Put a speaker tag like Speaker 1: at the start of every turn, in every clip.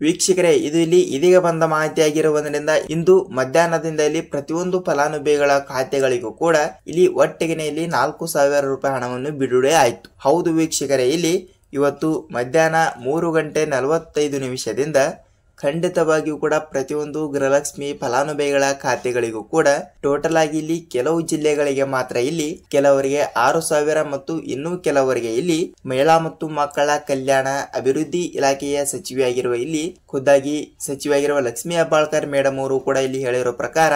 Speaker 1: ವೀಕ್ಷಕರೇ, ಇದು ಇಲ್ಲಿ ಇದೀಗ ಬಂದ ಮಾಹಿತಿಯಾಗಿರುವುದರಿಂದ ಇಂದು ಮಧ್ಯಾಹ್ನದಿಂದ ಇಲ್ಲಿ ಪ್ರತಿಯೊಂದು ಫಲಾನುಭವಿಗಳ ಖಾತೆಗಳಿಗೂ ಕೂಡ ಇಲ್ಲಿ ಒಟ್ಟಿಗೆ ಇಲ್ಲಿ 4,000 ರೂಪಾಯಿ ಹಣವನ್ನು ಬಿಡುಗಡೆ ಆಯಿತು. ಹೌದು ವೀಕ್ಷಕರೇ, ಇಲ್ಲಿ ಇವತ್ತು ಮಧ್ಯಾಹ್ನ 3:45 ಖಂಡಿತವಾಗಿಯೂ ಕೂಡ ಪ್ರತಿಯೊಂದು ಗೃಹಲಕ್ಷ್ಮಿ ಫಲಾನುಭವಿಗಳ ಖಾತೆಗಳಿಗೂ ಕೂಡ ಟೋಟಲ್ ಆಗಿ ಇಲ್ಲಿ ಕೆಲವು ಜಿಲ್ಲೆಗಳಿಗೆ ಮಾತ್ರ ಇಲ್ಲಿ ಕೆಲವರಿಗೆ 6,000 ಮತ್ತು ಇನ್ನು ಕೆಲವರಿಗೆ ಇಲ್ಲಿ ಮಹಿಳಾ ಮತ್ತು ಮಕ್ಕಳ ಕಲ್ಯಾಣ ಅಭಿವೃದ್ಧಿ ಇಲಾಖೆಯ ಸಚಿವೆಯಾಗಿರುವ ಇಲ್ಲಿ ಖುದ್ದಾಗಿ ಸಚಿವೆಯಾಗಿರುವ ಲಕ್ಷ್ಮಿ ಹೆಬ್ಬಾಳ್ಕರ್ ಮೇಡಮ್ ಅವರು ಕೂಡ ಇಲ್ಲಿ ಹೇಳಿರೋ ಪ್ರಕಾರ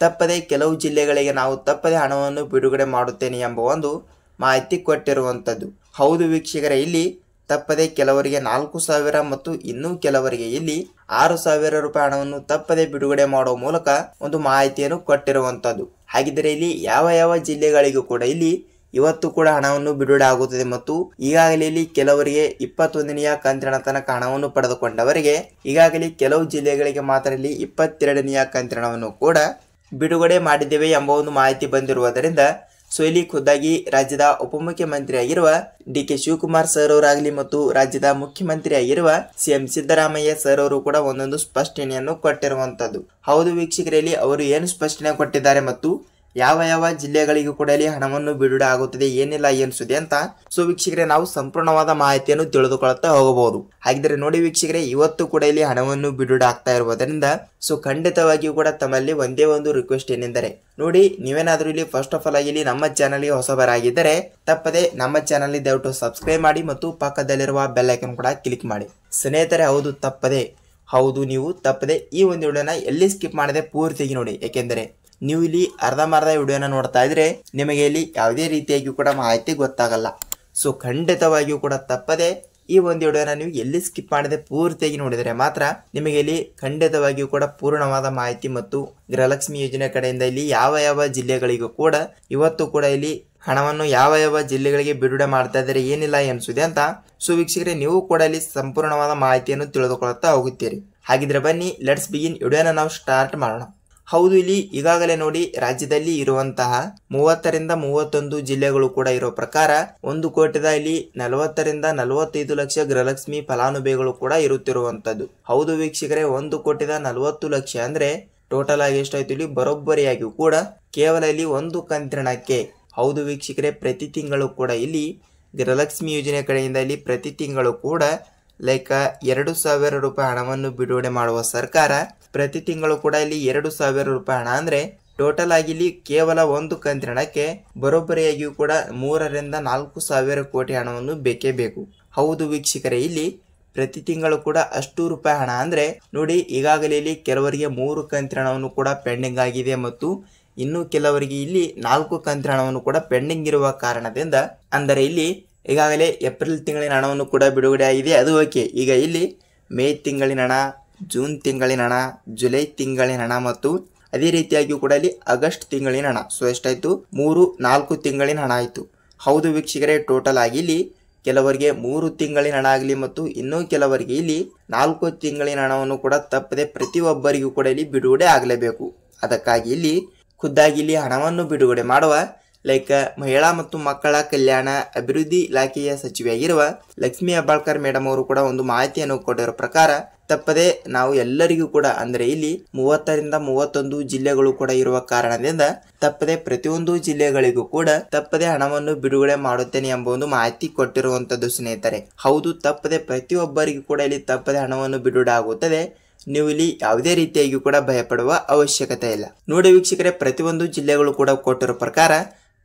Speaker 1: ತಪ್ಪದೆ ಕೆಲವು ಜಿಲ್ಲೆಗಳಿಗೆ ನಾವು ತಪ್ಪದೆ ಹಣವನ್ನು ಬಿಡುಗಡೆ ಮಾಡುತ್ತೇನೆ ಎಂಬ ಒಂದು ಮಾಹಿತಿ ಕೊಟ್ಟಿರುವಂತದ್ದು. ಹೌದು ವೀಕ್ಷಕರೇ, ಇಲ್ಲಿ ತಪ್ಪದೆ ಕೆಲವರಿಗೆ 4,000 ಮತ್ತು ಇನ್ನೂ ಕೆಲವರಿಗೆ ಇಲ್ಲಿ 6,000 ರೂಪಾಯಿ ಹಣವನ್ನು ತಪ್ಪದೆ ಬಿಡುಗಡೆ ಮಾಡುವ ಮೂಲಕ ಒಂದು ಮಾಹಿತಿಯನ್ನು ಕೊಟ್ಟಿರುವಂತದ್ದು. ಹಾಗಿದ್ದರೆ ಇಲ್ಲಿ ಯಾವ ಯಾವ ಜಿಲ್ಲೆಗಳಿಗೂ ಕೂಡ ಇಲ್ಲಿ ಇವತ್ತು ಕೂಡ ಹಣವನ್ನು ಬಿಡುಗಡೆ ಆಗುತ್ತದೆ ಮತ್ತು ಈಗಾಗಲೇ ಇಲ್ಲಿ ಕೆಲವರಿಗೆ 21ನೆಯ ಕಂತಿನ ತನಕ ಹಣವನ್ನು ಪಡೆದುಕೊಂಡವರಿಗೆ ಈಗಾಗಲೇ ಕೆಲವು ಜಿಲ್ಲೆಗಳಿಗೆ ಮಾತ್ರ ಇಲ್ಲಿ 22ನೆಯ ಕಂತಿನವನ್ನು ಕೂಡ ಬಿಡುಗಡೆ ಮಾಡಿದ್ದೇವೆ ಎಂಬ ಒಂದು ಮಾಹಿತಿ ಬಂದಿರುವುದರಿಂದ ಇಲ್ಲಿ ಖುದ್ದಾಗಿ ರಾಜ್ಯದ ಉಪಮುಖ್ಯಮಂತ್ರಿ ಆಗಿರುವ ಡಿ.ಕೆ. ಶಿವಕುಮಾರ್ ಸರ್ ಅವರಾಗಲಿ ಮತ್ತು ರಾಜ್ಯದ ಮುಖ್ಯಮಂತ್ರಿ ಆಗಿರುವ ಸಿ.ಎಂ. ಸಿದ್ದರಾಮಯ್ಯ ಸರ್ ಅವರು ಕೂಡ ಒಂದೊಂದು ಸ್ಪಷ್ಟನೆಯನ್ನು ಕೊಟ್ಟಿರುವಂತದ್ದು. ಹೌದು ವೀಕ್ಷಕರಲ್ಲಿ, ಅವರು ಏನು ಸ್ಪಷ್ಟನೆ ಕೊಟ್ಟಿದ್ದಾರೆ ಮತ್ತು ಯಾವ ಯಾವ ಜಿಲ್ಲೆಗಳಿಗೂ ಕೂಡ ಇಲ್ಲಿ ಹಣವನ್ನು ಬಿಡುಗಡೆ ಆಗುತ್ತದೆ, ಏನಿಲ್ಲ ಏನಿಸುತ್ತೆ ಅಂತ ವೀಕ್ಷಕರೇ ನಾವು ಸಂಪೂರ್ಣವಾದ ಮಾಹಿತಿಯನ್ನು ತಿಳಿದುಕೊಳ್ಳುತ್ತಾ ಹೋಗಬಹುದು. ಹಾಗಿದ್ರೆ ನೋಡಿ ವೀಕ್ಷಕರೇ, ಇವತ್ತು ಕೂಡ ಇಲ್ಲಿ ಹಣವನ್ನು ಬಿಡುಗಡೆ ಆಗ್ತಾ ಇರುವುದರಿಂದ ಖಂಡಿತವಾಗಿಯೂ ಕೂಡ ತಮ್ಮಲ್ಲಿ ಒಂದೇ ಒಂದು ರಿಕ್ವೆಸ್ಟ್ ಏನೆಂದರೆ ನೋಡಿ, ನೀವೇನಾದ್ರೂ ಇಲ್ಲಿ ಫಸ್ಟ್ ಆಫ್ ಆಲ್ ಆಗಿ ಇಲ್ಲಿ ನಮ್ಮ ಚಾನಲ್ಗೆ ಹೊಸಬರಾಗಿದ್ದರೆ ತಪ್ಪದೆ ನಮ್ಮ ಚಾನಲ್ ದಯವಿಟ್ಟು ಸಬ್ಸ್ಕ್ರೈಬ್ ಮಾಡಿ ಮತ್ತು ಪಕ್ಕದಲ್ಲಿರುವ ಬೆಲ್ ಐಕನ್ ಕೂಡ ಕ್ಲಿಕ್ ಮಾಡಿ. ಸ್ನೇಹಿತರೆ, ಹೌದು ನೀವು ತಪ್ಪದೆ ಈ ಒಂದು ವಿಡಿಯೋನ ಎಲ್ಲಿ ಸ್ಕಿಪ್ ಮಾಡದೆ ಪೂರ್ತಿಯಾಗಿ ನೋಡಿ. ಏಕೆಂದರೆ ನೀವು ಇಲ್ಲಿ ಅರ್ಧಂಬರ್ಧ ವಿಡಿಯೋನ ನೋಡ್ತಾ ಇದ್ರೆ ನಿಮಗೆ ಇಲ್ಲಿ ಯಾವುದೇ ರೀತಿಯಾಗಿ ಕೂಡ ಮಾಹಿತಿ ಗೊತ್ತಾಗಲ್ಲ. ಖಂಡಿತವಾಗಿಯೂ ಕೂಡ ತಪ್ಪದೆ ಈ ಒಂದು ವಿಡಿಯೋನ ನೀವು ಎಲ್ಲಿ ಸ್ಕಿಪ್ ಮಾಡದೆ ಪೂರ್ತಿಯಾಗಿ ನೋಡಿದರೆ ಮಾತ್ರ ನಿಮಗೆ ಇಲ್ಲಿ ಖಂಡಿತವಾಗಿಯೂ ಕೂಡ ಪೂರ್ಣವಾದ ಮಾಹಿತಿ ಮತ್ತು ಗೃಹಲಕ್ಷ್ಮಿ ಯೋಜನೆ ಕಡೆಯಿಂದ ಇಲ್ಲಿ ಯಾವ ಯಾವ ಜಿಲ್ಲೆಗಳಿಗೂ ಕೂಡ ಇವತ್ತು ಕೂಡ ಇಲ್ಲಿ ಹಣವನ್ನು ಯಾವ ಯಾವ ಜಿಲ್ಲೆಗಳಿಗೆ ಬಿಡುಗಡೆ ಮಾಡ್ತಾ ಇದ್ದಾರೆ, ಏನಿಲ್ಲ ಎನಿಸುತ್ತೆ ಅಂತ ವೀಕ್ಷಕರೇ ನೀವು ಕೂಡ ಇಲ್ಲಿ ಸಂಪೂರ್ಣವಾದ ಮಾಹಿತಿಯನ್ನು ತಿಳಿದುಕೊಳ್ಳುತ್ತಾ ಹೋಗುತ್ತೀರಿ. ಹಾಗಿದ್ರೆ ಬನ್ನಿ, ಲೆಟ್ಸ್ ಬಿಗಿನ್. ವಿಡಿಯೋನ ನಾವು ಸ್ಟಾರ್ಟ್ ಮಾಡೋಣ. ಹೌದು, ಇಲ್ಲಿ ಈಗಾಗಲೇ ನೋಡಿ ರಾಜ್ಯದಲ್ಲಿ ಇರುವಂತಹ 30ರಿಂದ 31 ಜಿಲ್ಲೆಗಳು ಕೂಡ ಇರೋ ಪ್ರಕಾರ 1,40,00,000 ಇಲ್ಲಿ 40ರಿಂದ 45 ಲಕ್ಷ ಗೃಹಲಕ್ಷ್ಮಿ ಫಲಾನುಭವಿಗಳು ಕೂಡ ಇರುತ್ತಿರುವಂತದ್ದು. ಹೌದು ವೀಕ್ಷಕರೇ, 1,40,40,00,000 ಅಂದ್ರೆ ಟೋಟಲ್ ಆಗಿ ಎಷ್ಟಾಯ್ತು ಇಲ್ಲಿ ಬರೋಬ್ಬರಿಯಾಗಿ ಕೂಡ ಕೇವಲ ಇಲ್ಲಿ ಒಂದು ಕಂತಿನಕ್ಕೆ. ಹೌದು ವೀಕ್ಷಕರೇ, ಪ್ರತಿ ತಿಂಗಳು ಕೂಡ ಇಲ್ಲಿ ಗೃಹಲಕ್ಷ್ಮಿ ಯೋಜನೆ ಕಡೆಯಿಂದ ಇಲ್ಲಿ ಪ್ರತಿ ತಿಂಗಳು ಕೂಡ 2,000 ರೂಪಾಯಿ ಹಣವನ್ನು ಬಿಡುಗಡೆ ಮಾಡುವ ಸರ್ಕಾರ ಪ್ರತಿ ತಿಂಗಳು ಕೂಡ ಇಲ್ಲಿ 2,000 ರೂಪಾಯಿ ಹಣ ಅಂದ್ರೆ ಟೋಟಲ್ ಆಗಿ ಇಲ್ಲಿ ಕೇವಲ ಒಂದು ಕಂತಿನಕ್ಕೆ ಬರೋಬ್ಬರಿಯಾಗಿಯೂ ಕೂಡ 3ರಿಂದ 4,000 ಕೋಟಿ ಹಣವನ್ನು ಬೇಕೇ ಬೇಕು. ಹೌದು ವೀಕ್ಷಕರೇ, ಇಲ್ಲಿ ಪ್ರತಿ ತಿಂಗಳು ಕೂಡ ಅಷ್ಟು ರೂಪಾಯಿ ಹಣ ಅಂದ್ರೆ ನೋಡಿ, ಈಗಾಗಲೇ ಇಲ್ಲಿ ಕೆಲವರಿಗೆ 3 ಕಂತಿನ ಹಣವನ್ನು ಕೂಡ ಪೆಂಡಿಂಗ್ ಆಗಿದೆ ಮತ್ತು ಇನ್ನು ಕೆಲವರಿಗೆ ಇಲ್ಲಿ 4 ಕಂತಿನ ಹಣವನ್ನು ಕೂಡ ಪೆಂಡಿಂಗ್ ಇರುವ ಕಾರಣದಿಂದ, ಅಂದರೆ ಇಲ್ಲಿ ಈಗಾಗಲೇ ಏಪ್ರಿಲ್ ತಿಂಗಳಿನ ಹಣವನ್ನು ಕೂಡ ಬಿಡುಗಡೆ ಆಗಿದೆ, ಅದು ಓಕೆ. ಈಗ ಇಲ್ಲಿ ಮೇ ತಿಂಗಳಿನ ಹಣ, ಜೂನ್ ತಿಂಗಳಿನ ಹಣ, ಜುಲೈ ತಿಂಗಳಿನ ಹಣ ಮತ್ತು ಅದೇ ರೀತಿಯಾಗಿ ಕೂಡ ಇಲ್ಲಿ ಆಗಸ್ಟ್ ತಿಂಗಳಿನ ಹಣ. ಎಷ್ಟಾಯ್ತು? 3-4 ತಿಂಗಳಿನ ಹಣ ಆಯ್ತು. ಹೌದು ವೀಕ್ಷಕರೇ, ಟೋಟಲ್ ಆಗಿ ಇಲ್ಲಿ ಕೆಲವರಿಗೆ 3 ತಿಂಗಳಿನ ಹಣ ಆಗಲಿ ಮತ್ತು ಇನ್ನೂ ಕೆಲವರಿಗೆ ಇಲ್ಲಿ 4 ತಿಂಗಳಿನ ಹಣವನ್ನು ಕೂಡ ತಪ್ಪದೆ ಪ್ರತಿಯೊಬ್ಬರಿಗೂ ಕೂಡ ಇಲ್ಲಿ ಬಿಡುಗಡೆ ಆಗಲೇಬೇಕು. ಅದಕ್ಕಾಗಿ ಇಲ್ಲಿ ಖುದ್ದಾಗಿ ಇಲ್ಲಿ ಹಣವನ್ನು ಬಿಡುಗಡೆ ಮಾಡುವ ಮಹಿಳಾ ಮತ್ತು ಮಕ್ಕಳ ಕಲ್ಯಾಣ ಅಭಿವೃದ್ಧಿ ಇಲಾಖೆಯ ಸಚಿವೆಯಾಗಿರುವ ಲಕ್ಷ್ಮಿ ಹೆಬ್ಬಾಳ್ಕರ್ ಮೇಡಮ್ ಅವರು ಕೂಡ ಒಂದು ಮಾಹಿತಿಯನ್ನು ಕೊಟ್ಟಿರೋ ಪ್ರಕಾರ ತಪ್ಪದೆ ನಾವು ಎಲ್ಲರಿಗೂ ಕೂಡ, ಅಂದ್ರೆ ಇಲ್ಲಿ 30ರಿಂದ 31 ಜಿಲ್ಲೆಗಳು ಕೂಡ ಇರುವ ಕಾರಣದಿಂದ ತಪ್ಪದೆ ಪ್ರತಿಯೊಂದು ಜಿಲ್ಲೆಗಳಿಗೂ ಕೂಡ ತಪ್ಪದೆ ಹಣವನ್ನು ಬಿಡುಗಡೆ ಮಾಡುತ್ತೇನೆ ಎಂಬ ಒಂದು ಮಾಹಿತಿ ಕೊಟ್ಟಿರುವಂತದ್ದು ಸ್ನೇಹಿತರೆ. ಹೌದು, ತಪ್ಪದೆ ಪ್ರತಿಯೊಬ್ಬರಿಗೂ ಕೂಡ ಇಲ್ಲಿ ತಪ್ಪದೆ ಹಣವನ್ನು ಬಿಡುಗಡೆ ಆಗುತ್ತದೆ. ನೀವು ಇಲ್ಲಿ ಯಾವುದೇ ರೀತಿಯಾಗಿ ಕೂಡ ಭಯಪಡುವ ಅವಶ್ಯಕತೆ ಇಲ್ಲ. ನೋಡಿ ವೀಕ್ಷಕರೇ, ಪ್ರತಿಯೊಂದು ಜಿಲ್ಲೆಗಳು ಕೂಡ ಕೊಟ್ಟಿರೋ ಪ್ರಕಾರ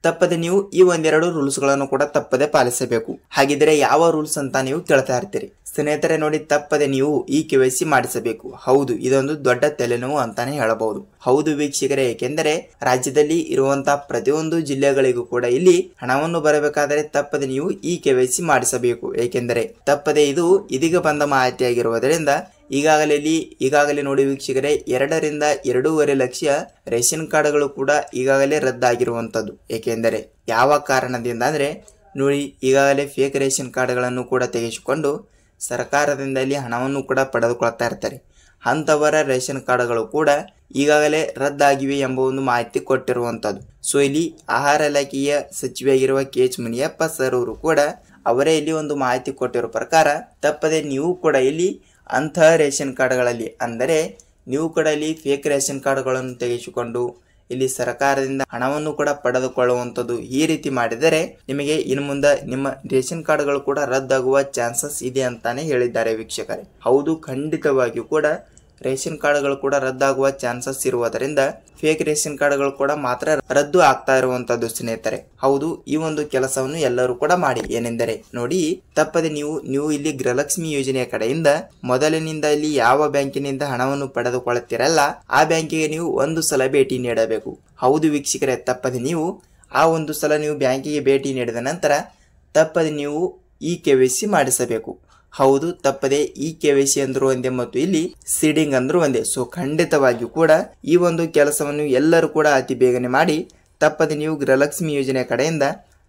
Speaker 1: ತಪ್ಪದೆ ನೀವು ಈ ಒಂದೆರಡು ರೂಲ್ಸ್ ಗಳನ್ನು ಕೂಡ ತಪ್ಪದೆ ಪಾಲಿಸಬೇಕು. ಹಾಗಿದ್ರೆ ಯಾವ ರೂಲ್ಸ್ ಅಂತ ನೀವು ಕೇಳ್ತಾ ಇರ್ತೀರಿ. ಸ್ನೇಹಿತರೆ ನೋಡಿ, ತಪ್ಪದೆ ನೀವು ಈ KYC ಮಾಡಿಸಬೇಕು. ಹೌದು, ಇದೊಂದು ದೊಡ್ಡ ತಲೆನೋವು ಅಂತಾನೆ ಹೇಳಬಹುದು. ಹೌದು ವೀಕ್ಷಕರೇ, ಏಕೆಂದರೆ ರಾಜ್ಯದಲ್ಲಿ ಇರುವಂತಹ ಪ್ರತಿಯೊಂದು ಜಿಲ್ಲೆಗಳಿಗೂ ಕೂಡ ಇಲ್ಲಿ ಹಣವನ್ನು ಬರಬೇಕಾದರೆ ತಪ್ಪದೆ ನೀವು ಈ KYC ಮಾಡಿಸಬೇಕು. ಏಕೆಂದರೆ ತಪ್ಪದೆ ಇದು ಇದೀಗ ಬಂದ ಮಾಹಿತಿ ಆಗಿರುವುದರಿಂದ ಈಗಾಗಲೇ ನೋಡಿ ವೀಕ್ಷಕರೇ, 2ರಿಂದ 2.5 ಲಕ್ಷ ರೇಷನ್ ಕಾರ್ಡ್ಗಳು ಕೂಡ ಈಗಾಗಲೇ ರದ್ದಾಗಿರುವಂತದ್ದು. ಏಕೆಂದರೆ ಯಾವ ಕಾರಣದಿಂದ ಅಂದ್ರೆ ನೋಡಿ, ಈಗಾಗಲೇ ಫೇಕ್ ರೇಷನ್ ಕಾರ್ಡ್ಗಳನ್ನು ಕೂಡ ತೆಗೆಸಿಕೊಂಡು ಸರ್ಕಾರದಿಂದ ಇಲ್ಲಿ ಹಣವನ್ನು ಕೂಡ ಪಡೆದುಕೊಳ್ತಾ ಇರ್ತಾರೆ. ಅಂತವರ ರೇಷನ್ ಕಾರ್ಡ್ಗಳು ಕೂಡ ಈಗಾಗಲೇ ರದ್ದಾಗಿವೆ ಎಂಬ ಒಂದು ಮಾಹಿತಿ ಕೊಟ್ಟಿರುವಂತದ್ದು. ಇಲ್ಲಿ ಆಹಾರ ಇಲಾಖೆಯ ಸಚಿವೆಯಾಗಿರುವ KH ಮುನಿಯಪ್ಪ ಸರ್ ಅವರು ಕೂಡ ಅವರೇ ಇಲ್ಲಿ ಒಂದು ಮಾಹಿತಿ ಕೊಟ್ಟಿರೋ ಪ್ರಕಾರ ತಪ್ಪದೆ ನೀವು ಕೂಡ ಇಲ್ಲಿ ಅಂತಹ ರೇಷನ್ ಕಾರ್ಡ್ಗಳಲ್ಲಿ ಅಂದರೆ ನೀವು ಕೂಡ ಇಲ್ಲಿ ಫೇಕ್ ರೇಷನ್ ಕಾರ್ಡ್ಗಳನ್ನು ತೆಗೆಸಿಕೊಂಡು ಇಲ್ಲಿ ಸರ್ಕಾರದಿಂದ ಹಣವನ್ನು ಕೂಡ ಪಡೆದುಕೊಳ್ಳುವಂಥದ್ದು ಈ ರೀತಿ ಮಾಡಿದರೆ ನಿಮಗೆ ಇನ್ನು ಮುಂದೆ ನಿಮ್ಮ ರೇಷನ್ ಕಾರ್ಡ್ಗಳು ಕೂಡ ರದ್ದಾಗುವ ಚಾನ್ಸಸ್ ಇದೆ ಅಂತಾನೆ ಹೇಳಿದ್ದಾರೆ ವೀಕ್ಷಕರೇ. ಹೌದು, ಖಂಡಿತವಾಗಿಯೂ ಕೂಡ ರೇಷನ್ ಕಾರ್ಡ್ಗಳು ಕೂಡ ರದ್ದಾಗುವ ಚಾನ್ಸಸ್ ಇರುವುದರಿಂದ ಫೇಕ್ ರೇಷನ್ ಕಾರ್ಡ್ಗಳು ಕೂಡ ಮಾತ್ರ ರದ್ದು ಆಗ್ತಾ ಇರುವಂತದ್ದು ಸ್ನೇಹಿತರೆ. ಹೌದು, ಈ ಒಂದು ಕೆಲಸವನ್ನು ಎಲ್ಲರೂ ಕೂಡ ಮಾಡಿ. ಏನೆಂದರೆ ನೋಡಿ, ತಪ್ಪದೆ ನೀವು ಇಲ್ಲಿ ಗೃಹಲಕ್ಷ್ಮಿ ಯೋಜನೆಯ ಕಡೆಯಿಂದ ಮೊದಲಿನಿಂದ ಇಲ್ಲಿ ಯಾವ ಬ್ಯಾಂಕಿನಿಂದ ಹಣವನ್ನು ಪಡೆದುಕೊಳ್ಳುತ್ತೀರಲ್ಲ ಆ ಬ್ಯಾಂಕಿಗೆ ನೀವು ಒಂದು ಸಲ ಭೇಟಿ ನೀಡಬೇಕು. ಹೌದು ವೀಕ್ಷಕರೇ, ತಪ್ಪದೆ ನೀವು ಆ ಒಂದು ಸಲ ನೀವು ಬ್ಯಾಂಕಿಗೆ ಭೇಟಿ ನೀಡಿದ ನಂತರ ತಪ್ಪದೆ ನೀವು ಈ KYC ಮಾಡಿಸಬೇಕು. ಹೌದು, ತಪ್ಪದೆ ಈ KYC ಅಂದ್ರೂ ಒಂದೇ ಮತ್ತು ಇಲ್ಲಿ ಸೀಡಿಂಗ್ ಅಂದ್ರೂ ಒಂದೇ. ಸೊ ಖಂಡಿತವಾಗಿಯೂ ಕೂಡ ಈ ಒಂದು ಕೆಲಸವನ್ನು ಎಲ್ಲರೂ ಕೂಡ ಅತಿ ಬೇಗನೆ ಮಾಡಿ ತಪ್ಪದೆ ನೀವು ಗೃಹಲಕ್ಷ್ಮಿ ಯೋಜನೆ ಕಡೆಯಿಂದ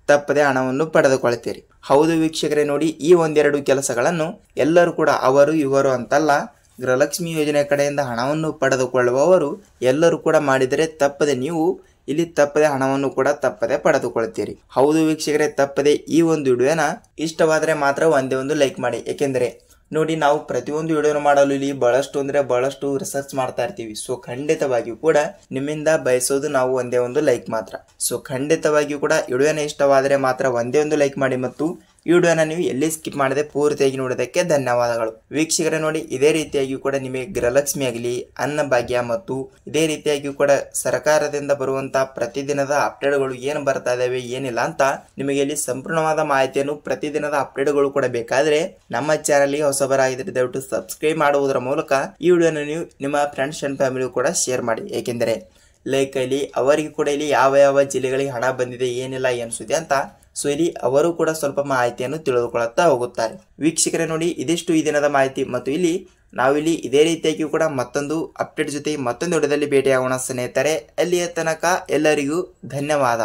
Speaker 1: ತಪ್ಪದೆ ಹಣವನ್ನು ಪಡೆದುಕೊಳ್ತೀರಿ. ಹೌದು ವೀಕ್ಷಕರೇ, ನೋಡಿ ಈ ಒಂದೆರಡು ಕೆಲಸಗಳನ್ನು ಎಲ್ಲರೂ ಕೂಡ ಅವರು ಇವರು ಅಂತಲ್ಲ, ಗೃಹಲಕ್ಷ್ಮಿ ಯೋಜನೆ ಕಡೆಯಿಂದ ಹಣವನ್ನು ಪಡೆದುಕೊಳ್ಳುವವರು ಎಲ್ಲರೂ ಕೂಡ ಮಾಡಿದರೆ ತಪ್ಪದೆ ನೀವು ಇಲ್ಲಿ ತಪ್ಪದೆ ಹಣವನ್ನು ಕೂಡ ತಪ್ಪದೆ ಪಡೆದುಕೊಳ್ತೀರಿ. ಹೌದು ವೀಕ್ಷಕರೇ, ತಪ್ಪದೆ ಈ ಒಂದು ವಿಡಿಯೋನ ಇಷ್ಟವಾದರೆ ಮಾತ್ರ ಒಂದೇ ಒಂದು ಲೈಕ್ ಮಾಡಿ. ಏಕೆಂದರೆ ನೋಡಿ, ನಾವು ಪ್ರತಿಯೊಂದು ವಿಡಿಯೋನ ಮಾಡಲು ಇಲ್ಲಿ ಬಹಳಷ್ಟು ರಿಸರ್ಚ್ ಮಾಡ್ತಾ ಇರ್ತೀವಿ. ಸೊ ಖಂಡಿತವಾಗಿಯೂ ಕೂಡ ನಿಮ್ಮಿಂದ ಬಯಸೋದು ನಾವು ಒಂದೇ ಒಂದು ಲೈಕ್ ಮಾತ್ರ. ಸೊ ಖಂಡಿತವಾಗಿಯೂ ಕೂಡ ವಿಡಿಯೋನ ಇಷ್ಟವಾದರೆ ಮಾತ್ರ ಒಂದೇ ಒಂದು ಲೈಕ್ ಮಾಡಿ ಮತ್ತು ಈ ವಿಡಿಯೋನ ನೀವು ಎಲ್ಲಿ ಸ್ಕಿಪ್ ಮಾಡದೆ ಪೂರ್ತಿಯಾಗಿ ನೋಡೋದಕ್ಕೆ ಧನ್ಯವಾದಗಳು. ವೀಕ್ಷಕರೇ ನೋಡಿ, ಇದೇ ರೀತಿಯಾಗಿಯೂ ಕೂಡ ನಿಮಗೆ ಗೃಹಲಕ್ಷ್ಮಿ ಆಗಲಿ, ಅನ್ನಭಾಗ್ಯ ಮತ್ತು ಇದೇ ರೀತಿಯಾಗಿಯೂ ಕೂಡ ಸರ್ಕಾರದಿಂದ ಬರುವಂತಹ ಪ್ರತಿದಿನದ ಅಪ್ಡೇಟ್ಗಳು ಏನು ಬರ್ತಾ ಇದಾವೆ ಏನಿಲ್ಲ ಅಂತ ನಿಮಗೆ ಇಲ್ಲಿ ಸಂಪೂರ್ಣವಾದ ಮಾಹಿತಿಯನ್ನು ಪ್ರತಿದಿನದ ಅಪ್ಡೇಟ್ಗಳು ಕೂಡ ಬೇಕಾದ್ರೆ ನಮ್ಮ ಚಾನಲ್ಗೆ ಹೊಸಬರಾಗಿದ್ದರೆ ದಯವಿಟ್ಟು ಸಬ್ಸ್ಕ್ರೈಬ್ ಮಾಡುವುದರ ಮೂಲಕ ಈ ವಿಡಿಯೋನ ನೀವು ನಿಮ್ಮ ಫ್ರೆಂಡ್ಸ್ ಅಂಡ್ ಫ್ಯಾಮಿಲಿ ಕೂಡ ಶೇರ್ ಮಾಡಿ. ಏಕೆಂದರೆ ಲೈಕ್ ಇಲ್ಲಿ ಅವರಿಗೆ ಕೂಡ ಇಲ್ಲಿ ಯಾವ ಜಿಲ್ಲೆಗಳಿಗೆ ಹಣ ಬಂದಿದೆ ಏನಿಲ್ಲ ಅನಿಸುತ್ತೆ ಅಂತ ಸೊ ಇಲ್ಲಿ ಅವರು ಕೂಡ ಸ್ವಲ್ಪ ಮಾಹಿತಿಯನ್ನು ತಿಳಿದುಕೊಳ್ಳುತ್ತಾ ಹೋಗುತ್ತಾರೆ. ವೀಕ್ಷಕರೇ ನೋಡಿ, ಇದಿಷ್ಟು ಈ ದಿನದ ಮಾಹಿತಿ ಮತ್ತು ಇಲ್ಲಿ ನಾವಿಲ್ಲಿ ಇದೇ ರೀತಿಯಾಗಿ ಕೂಡ ಮತ್ತೊಂದು ಅಪ್ಡೇಟ್ ಜೊತೆ ಮತ್ತೊಂದು ವಿಡಿಯೋದಲ್ಲಿ ಭೇಟಿಯಾಗೋಣ ಸ್ನೇಹಿತರೆ. ಅಲ್ಲಿಯ ತನಕ ಎಲ್ಲರಿಗೂ ಧನ್ಯವಾದ.